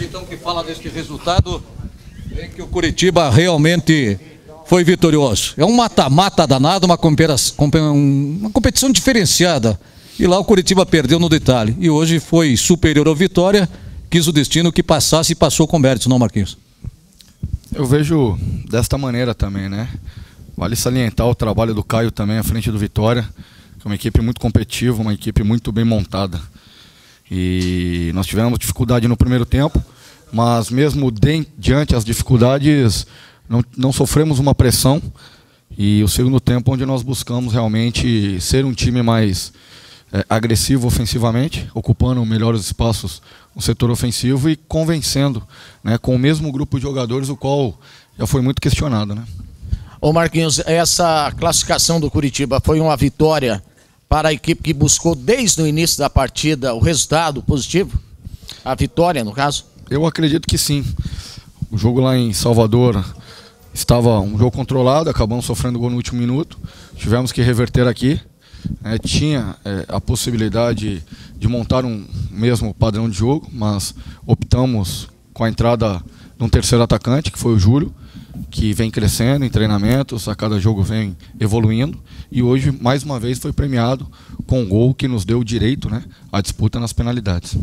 Marquinhos, então, que fala deste resultado, é que o Curitiba realmente foi vitorioso. É um mata-mata danado, uma competição diferenciada. E lá o Curitiba perdeu no detalhe. E hoje foi superior ao Vitória, quis o destino que passasse e passou com méritos, não, Marquinhos? Eu vejo desta maneira também, né? Vale salientar o trabalho do Caio também à frente do Vitória, que é uma equipe muito competitiva, uma equipe muito bem montada. E nós tivemos dificuldade no primeiro tempo, mas mesmo diante as dificuldades, não sofremos uma pressão. E o segundo tempo, onde nós buscamos realmente ser um time mais agressivo ofensivamente, ocupando melhores espaços no setor ofensivo e convencendo, né, com o mesmo grupo de jogadores, o qual já foi muito questionado, né? Ô Marquinhos, essa classificação do Curitiba foi uma vitória para a equipe que buscou desde o início da partida o resultado positivo? A vitória, no caso? Eu acredito que sim. O jogo lá em Salvador estava um jogo controlado, acabamos sofrendo gol no último minuto, tivemos que reverter aqui. Tinha a possibilidade de montar um mesmo padrão de jogo, mas optamos com a entrada de um terceiro atacante, que foi o Júlio, que vem crescendo em treinamentos, a cada jogo vem evoluindo, e hoje mais uma vez foi premiado com um gol que nos deu o direito, né, à disputa nas penalidades.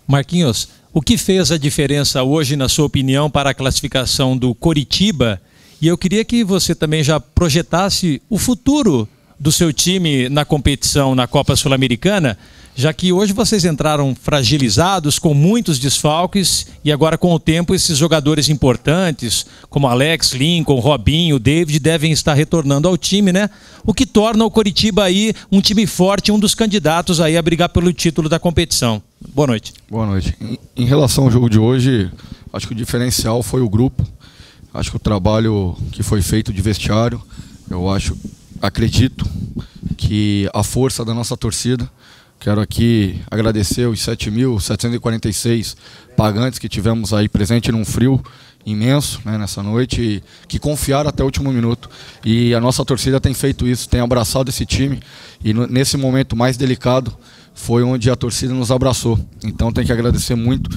Marquinhos, o que fez a diferença hoje, na sua opinião, para a classificação do Coritiba? E eu queria que você também já projetasse o futuro do seu time na competição na Copa Sul-Americana, já que hoje vocês entraram fragilizados, com muitos desfalques, e agora com o tempo esses jogadores importantes, como Alex, Lincoln, Robinho, David, devem estar retornando ao time, né? O que torna o Coritiba aí um time forte, um dos candidatos aí a brigar pelo título da competição. Boa noite. Boa noite. Em relação ao jogo de hoje, acho que o diferencial foi o grupo. Acho que o trabalho que foi feito de vestiário, acredito que a força da nossa torcida. Quero aqui agradecer os 7.746 pagantes que tivemos aí presente num frio imenso, né, nessa noite, que confiaram até o último minuto. E a nossa torcida tem feito isso, tem abraçado esse time, e nesse momento mais delicado foi onde a torcida nos abraçou. Então tem que agradecer muito,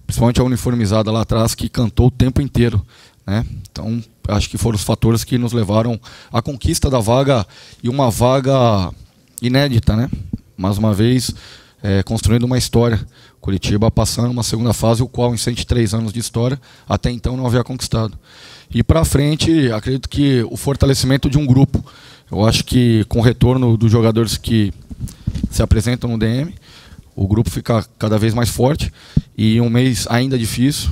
principalmente a uniformizada lá atrás, que cantou o tempo inteiro, né? Então acho que foram os fatores que nos levaram à conquista da vaga, e uma vaga inédita, né? Mais uma vez, construindo uma história. Curitiba passando uma segunda fase, o qual em 103 anos de história, até então não havia conquistado. E para frente, acredito que o fortalecimento de um grupo. Eu acho que com o retorno dos jogadores que se apresentam no DM, o grupo fica cada vez mais forte. E um mês ainda difícil,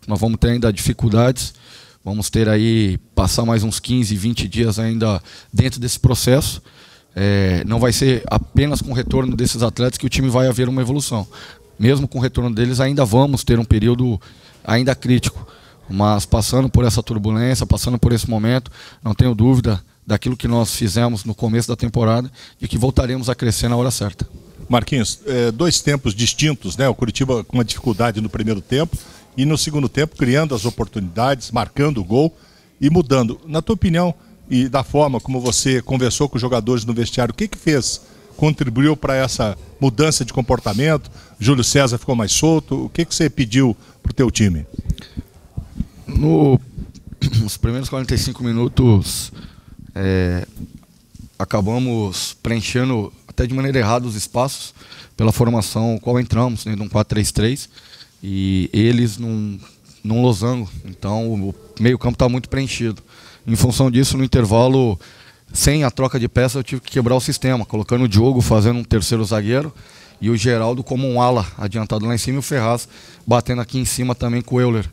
nós vamos ter ainda dificuldades. Vamos ter aí, passar mais uns 15, 20 dias ainda dentro desse processo. Não vai ser apenas com o retorno desses atletas que o time vai haver uma evolução. Mesmo com o retorno deles, ainda vamos ter um período ainda crítico. Mas passando por essa turbulência, passando por esse momento, não tenho dúvida daquilo que nós fizemos no começo da temporada e que voltaremos a crescer na hora certa. Marquinhos, dois tempos distintos, né? O Curitiba com uma dificuldade no primeiro tempo e no segundo tempo criando as oportunidades, marcando o gol e mudando. Na tua opinião, e da forma como você conversou com os jogadores no vestiário, o que contribuiu para essa mudança de comportamento? Júlio César ficou mais solto? O que você pediu para o teu time? Nos primeiros 45 minutos, acabamos preenchendo até de maneira errada os espaços pela formação qual entramos, né, de um 4-3-3, e eles num losango. Então o meio campo está muito preenchido. Em função disso, no intervalo, sem a troca de peça, eu tive que quebrar o sistema, colocando o Diogo fazendo um terceiro zagueiro e o Geraldo como um ala adiantado lá em cima, e o Ferraz batendo aqui em cima também com o Euler.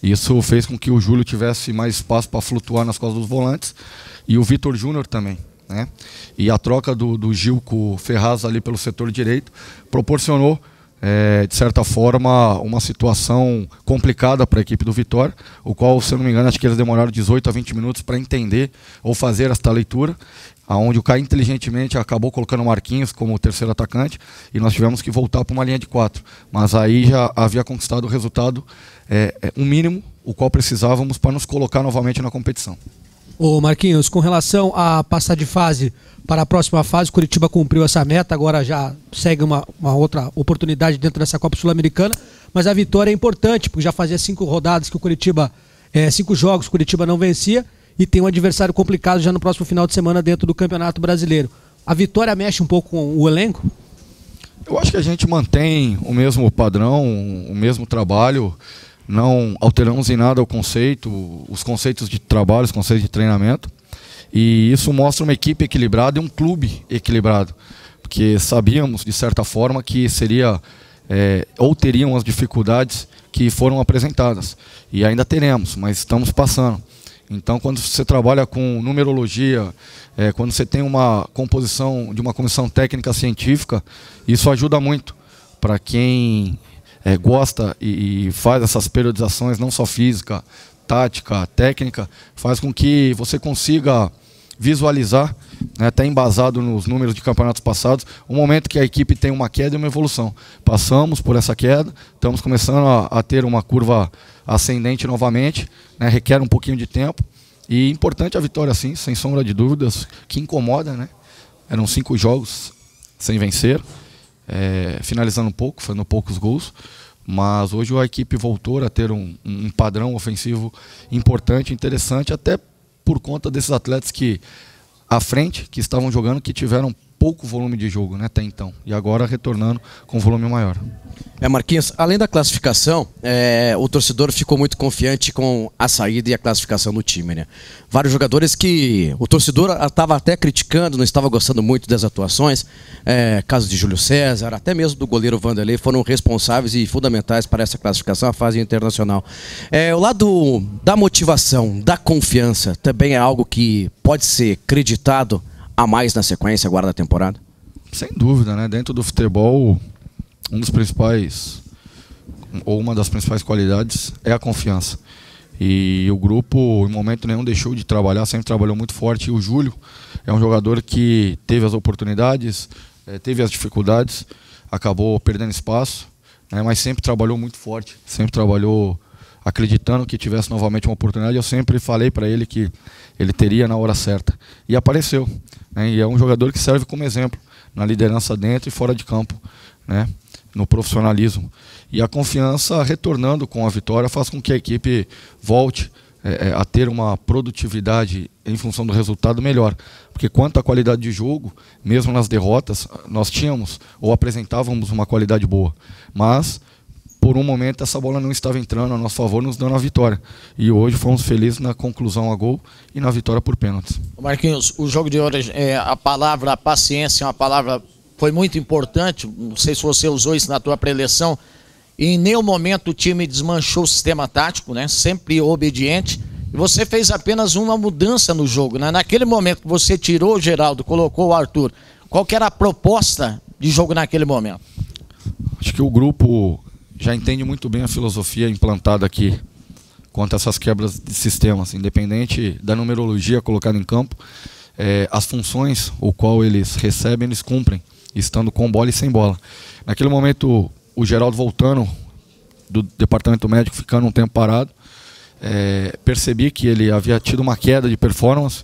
Isso fez com que o Júlio tivesse mais espaço para flutuar nas costas dos volantes, e o Vitor Júnior também, né? E a troca do Gil com o Ferraz ali pelo setor direito proporcionou, de certa forma, uma situação complicada para a equipe do Vitória, o qual, se eu não me engano, acho que eles demoraram 18 a 20 minutos para entender ou fazer esta leitura, onde o Caio inteligentemente acabou colocando o Marquinhos como terceiro atacante, e nós tivemos que voltar para uma linha de 4. Mas aí já havia conquistado o resultado, um mínimo, o qual precisávamos para nos colocar novamente na competição. Ô Marquinhos, com relação a passar de fase para a próxima fase, o Curitiba cumpriu essa meta, agora já segue uma outra oportunidade dentro dessa Copa Sul-Americana, mas a vitória é importante, porque já fazia 5 rodadas que o Curitiba, 5 jogos que o Curitiba não vencia e tem um adversário complicado já no próximo final de semana dentro do Campeonato Brasileiro. A vitória mexe um pouco com o elenco? Eu acho que a gente mantém o mesmo padrão, o mesmo trabalho, não alteramos em nada o conceito, os conceitos de trabalho, os conceitos de treinamento, e isso mostra uma equipe equilibrada e um clube equilibrado, porque sabíamos, de certa forma, que seria, ou teriam as dificuldades que foram apresentadas, e ainda teremos, mas estamos passando. Então, quando você trabalha com numerologia, quando você tem uma composição de uma comissão técnica científica, isso ajuda muito para quem gosta e faz essas periodizações, não só física, tática, técnica, faz com que você consiga visualizar, até embasado nos números de campeonatos passados, o momento que a equipe tem uma queda e uma evolução. Passamos por essa queda, estamos começando a ter uma curva ascendente novamente, requer um pouquinho de tempo, e importante a vitória sim, sem sombra de dúvidas, que incomoda, né? Eram 5 jogos sem vencer, finalizando pouco, fazendo poucos gols, mas hoje a equipe voltou a ter um padrão ofensivo importante, interessante, até por conta desses atletas que à frente, que estavam jogando, que tiveram pouco volume de jogo, né, até então, e agora retornando com volume maior. Marquinhos, além da classificação, o torcedor ficou muito confiante com a saída e a classificação do time, né? Vários jogadores que o torcedor estava até criticando, não estava gostando muito das atuações, caso de Júlio César, até mesmo do goleiro Vanderlei, foram responsáveis e fundamentais para essa classificação, a fase internacional. O lado da motivação, da confiança, também é algo que pode ser creditado a mais na sequência agora da temporada? Sem dúvida, né? Dentro do futebol, um dos principais, ou uma das principais qualidades é a confiança. E o grupo, em momento nenhum, deixou de trabalhar, sempre trabalhou muito forte. E o Júlio é um jogador que teve as oportunidades, teve as dificuldades, acabou perdendo espaço, né? Mas sempre trabalhou muito forte, sempre trabalhou acreditando que tivesse novamente uma oportunidade. Eu sempre falei para ele que ele teria na hora certa. E apareceu, né? E é um jogador que serve como exemplo na liderança dentro e fora de campo, né? No profissionalismo. E a confiança retornando com a vitória faz com que a equipe volte a ter uma produtividade em função do resultado melhor. Porque quanto à qualidade de jogo, mesmo nas derrotas, nós tínhamos ou apresentávamos uma qualidade boa. Mas por um momento essa bola não estava entrando a nosso favor, nos dando a vitória. E hoje fomos felizes na conclusão a gol e na vitória por pênaltis. Marquinhos, o jogo de hoje, a palavra paciência é uma palavra, foi muito importante, não sei se você usou isso na tua preleção, e em nenhum momento o time desmanchou o sistema tático, né? Sempre obediente, e você fez apenas uma mudança no jogo, né? Naquele momento que você tirou o Geraldo, colocou o Arthur, qual que era a proposta de jogo naquele momento? Acho que o grupo já entende muito bem a filosofia implantada aqui quanto a essas quebras de sistemas, independente da numerologia colocada em campo, as funções o qual eles recebem, eles cumprem, estando com bola e sem bola. Naquele momento, o Geraldo voltando do departamento médico, ficando um tempo parado, percebi que ele havia tido uma queda de performance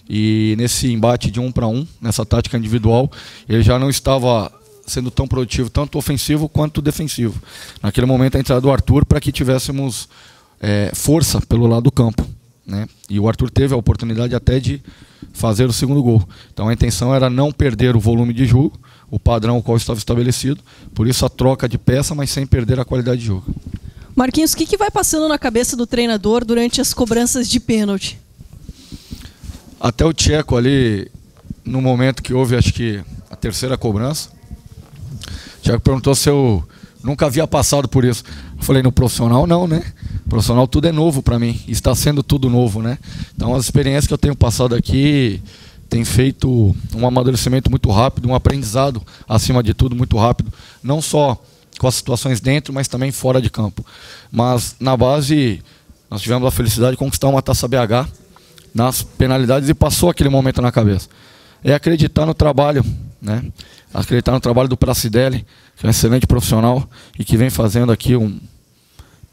e nesse embate de 1 para 1, nessa tática individual, ele já não estava sendo tão produtivo, tanto ofensivo quanto defensivo. Naquele momento a entrada do Arthur para que tivéssemos força pelo lado do campo, né? E o Arthur teve a oportunidade até de fazer o segundo gol. Então a intenção era não perder o volume de jogo, o padrão o qual estava estabelecido, por isso a troca de peça, mas sem perder a qualidade de jogo. Marquinhos, o que vai passando na cabeça do treinador durante as cobranças de pênalti? Até o Tcheco ali, no momento que houve, acho que a terceira cobrança, o Tcheco perguntou se eu nunca havia passado por isso. Eu falei, no profissional não, né? Profissional tudo é novo para mim, está sendo tudo novo, né? Então as experiências que eu tenho passado aqui tem feito um amadurecimento muito rápido, um aprendizado acima de tudo muito rápido, não só com as situações dentro, mas também fora de campo. Mas na base nós tivemos a felicidade de conquistar uma Taça BH nas penalidades e passou aquele momento na cabeça. É acreditar no trabalho, né? Acreditar no trabalho do Pracidelli, que é um excelente profissional e que vem fazendo aqui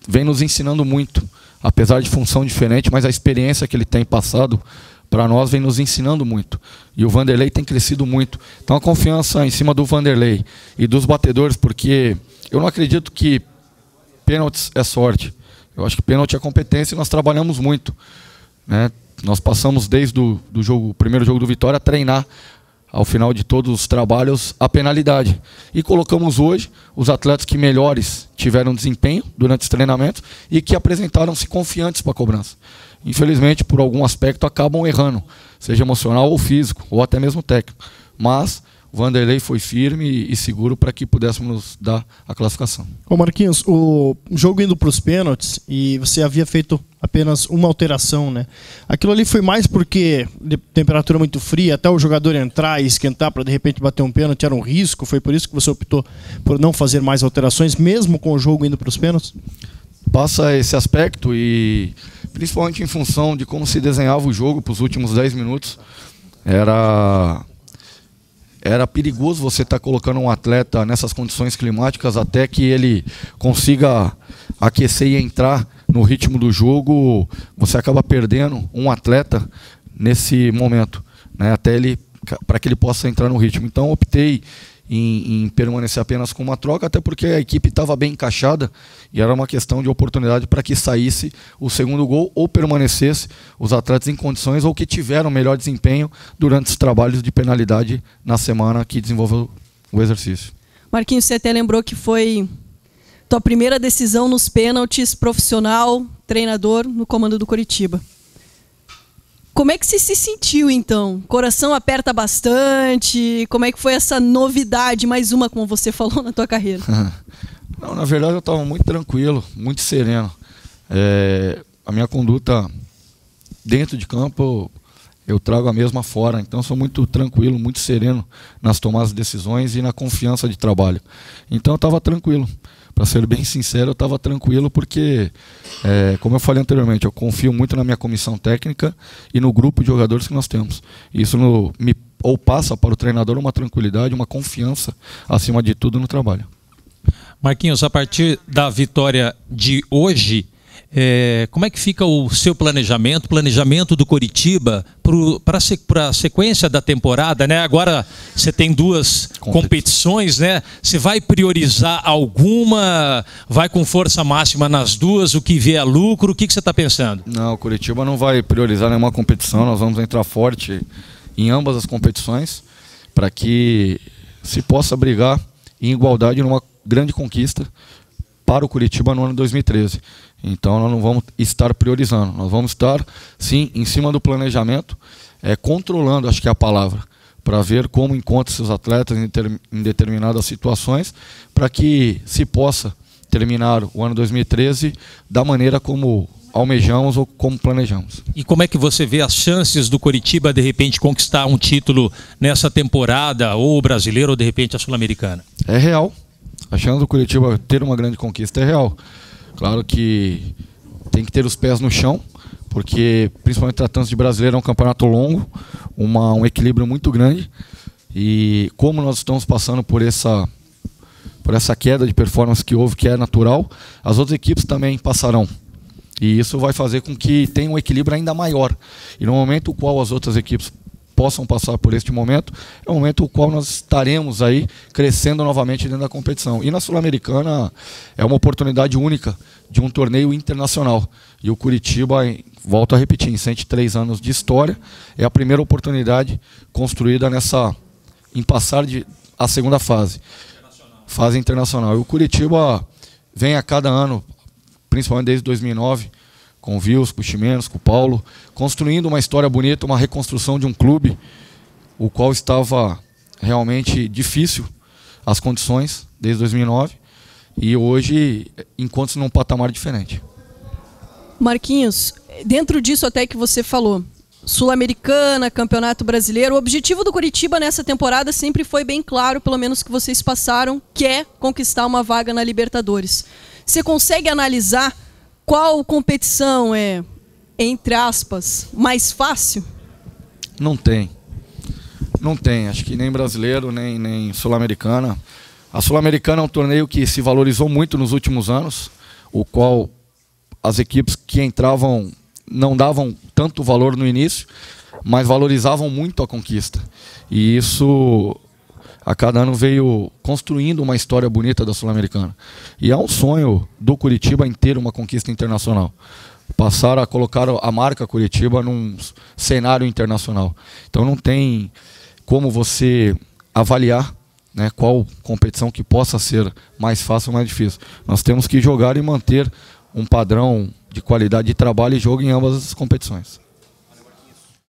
vem nos ensinando muito, apesar de função diferente, mas a experiência que ele tem passado para nós vem nos ensinando muito. E o Vanderlei tem crescido muito. Então a confiança em cima do Vanderlei e dos batedores, porque eu não acredito que pênaltis é sorte. Eu acho que pênalti é competência e nós trabalhamos muito, né? Nós passamos desde o primeiro jogo do Vitória a treinar, ao final de todos os trabalhos, a penalidade. E colocamos hoje os atletas que melhores tiveram desempenho durante os treinamentos e que apresentaram-se confiantes para a cobrança. Infelizmente, por algum aspecto, acabam errando, seja emocional ou físico, ou até mesmo técnico. Mas o Vanderlei foi firme e seguro para que pudéssemos dar a classificação. Ô Marquinhos, o jogo indo para os pênaltis e você havia feito apenas uma alteração, né? Aquilo ali foi mais porque de temperatura muito fria, até o jogador entrar e esquentar para de repente bater um pênalti era um risco, foi por isso que você optou por não fazer mais alterações, mesmo com o jogo indo para os pênaltis? Passa esse aspecto e principalmente em função de como se desenhava o jogo para os últimos 10 minutos, era perigoso você estar colocando um atleta nessas condições climáticas até que ele consiga aquecer e entrar no ritmo do jogo. Você acaba perdendo um atleta nesse momento, né, para que ele possa entrar no ritmo. Então optei em permanecer apenas com uma troca, até porque a equipe estava bem encaixada e era uma questão de oportunidade para que saísse o segundo gol ou permanecesse os atletas em condições ou que tiveram melhor desempenho durante os trabalhos de penalidade na semana que desenvolveu o exercício. Marquinhos, você até lembrou que foi tua primeira decisão nos pênaltis, profissional, treinador no comando do Coritiba. Como é que você se sentiu, então? Coração aperta bastante? Como é que foi essa novidade, mais uma, como você falou, na tua carreira? Não, na verdade eu estava muito tranquilo, muito sereno. A minha conduta dentro de campo, eu trago a mesma fora. Então eu sou muito tranquilo, muito sereno nas tomadas de decisões e na confiança de trabalho. Então eu estava tranquilo. Para ser bem sincero, eu estava tranquilo porque, como eu falei anteriormente, eu confio muito na minha comissão técnica e no grupo de jogadores que nós temos. Isso passa para o treinador uma tranquilidade, uma confiança, acima de tudo, no trabalho. Marquinhos, a partir da vitória de hoje, como é que fica o seu planejamento do Coritiba para a sequência da temporada, né? Agora você tem duas competições, né? Você vai priorizar alguma? Vai com força máxima nas duas? O que vier a lucro? O que você está pensando? Não, o Coritiba não vai priorizar nenhuma competição. Nós vamos entrar forte em ambas as competições para que se possa brigar em igualdade numa grande conquista para o Coritiba no ano 2013. Então nós não vamos estar priorizando, nós vamos estar sim em cima do planejamento, controlando, acho que é a palavra, para ver como encontra seus atletas em determinadas situações, para que se possa terminar o ano 2013 da maneira como almejamos ou como planejamos. E como é que você vê as chances do Coritiba de repente conquistar um título nessa temporada, ou o brasileiro ou de repente a Sul-Americana? É real. A chance do Coritiba ter uma grande conquista é real. Claro que tem que ter os pés no chão, porque principalmente tratando-se de brasileiro é um campeonato longo, um equilíbrio muito grande. E como nós estamos passando por essa queda de performance que houve, que é natural, as outras equipes também passarão. E isso vai fazer com que tenha um equilíbrio ainda maior. E no momento no qual as outras equipes possam passar por este momento, é o momento no qual nós estaremos aí crescendo novamente dentro da competição. E na Sul-Americana é uma oportunidade única de um torneio internacional. E o Coritiba, volto a repetir, em 103 anos de história, é a primeira oportunidade construída em passar a segunda fase internacional. E o Coritiba vem a cada ano, principalmente desde 2009, com o Vils, com o Ximenes, com o Paulo, construindo uma história bonita, uma reconstrução de um clube, o qual estava realmente difícil, as condições, desde 2009, e hoje encontra-se num patamar diferente. Marquinhos, dentro disso até que você falou, Sul-Americana, Campeonato Brasileiro, o objetivo do Coritiba nessa temporada sempre foi bem claro, pelo menos que vocês passaram, que é conquistar uma vaga na Libertadores. Você consegue analisar qual competição é, entre aspas, mais fácil? Não tem. Não tem. Acho que nem brasileiro, nem Sul-Americana. A Sul-Americana é um torneio que se valorizou muito nos últimos anos, o qual as equipes que entravam não davam tanto valor no início, mas valorizavam muito a conquista. E isso a cada ano veio construindo uma história bonita da Sul-Americana. E é um sonho do Curitiba em ter uma conquista internacional. Passar a colocar a marca Curitiba num cenário internacional. Então não tem como você avaliar, né, qual competição que possa ser mais fácil ou mais difícil. Nós temos que jogar e manter um padrão de qualidade de trabalho e jogo em ambas as competições.